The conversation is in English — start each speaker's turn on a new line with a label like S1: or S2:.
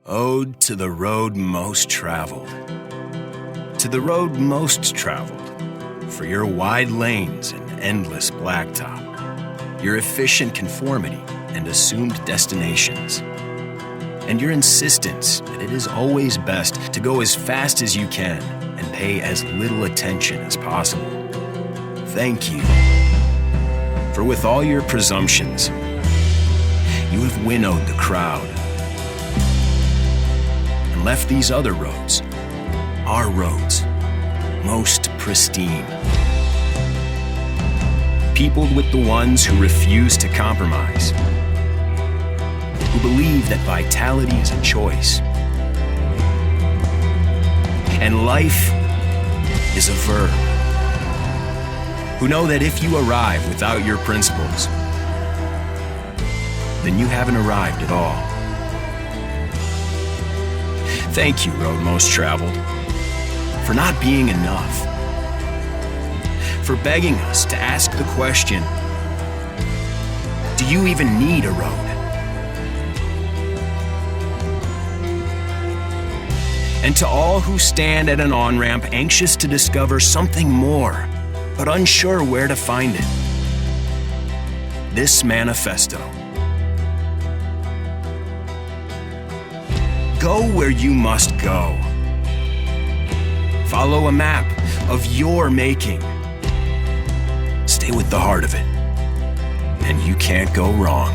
S1: Ode to the road most traveled. To the road most traveled, for your wide lanes and endless blacktop, your efficient conformity and assumed destinations, and your insistence that it is always best to go as fast as you can and pay as little attention as possible. Thank you. For with all your presumptions, you have winnowed the crowd and left these other roads, our roads, most pristine, peopled with the ones who refuse to compromise, who believe that vitality is a choice, and life is a verb, who know that if you arrive without your principles, then you haven't arrived at all. Thank you, road most traveled, for not being enough, for begging us to ask the question, do you even need a road? And to all who stand at an on-ramp anxious to discover something more, but unsure where to find it, this manifesto. Go where you must go. Follow a map of your making. Stay with the heart of it, and you can't go wrong.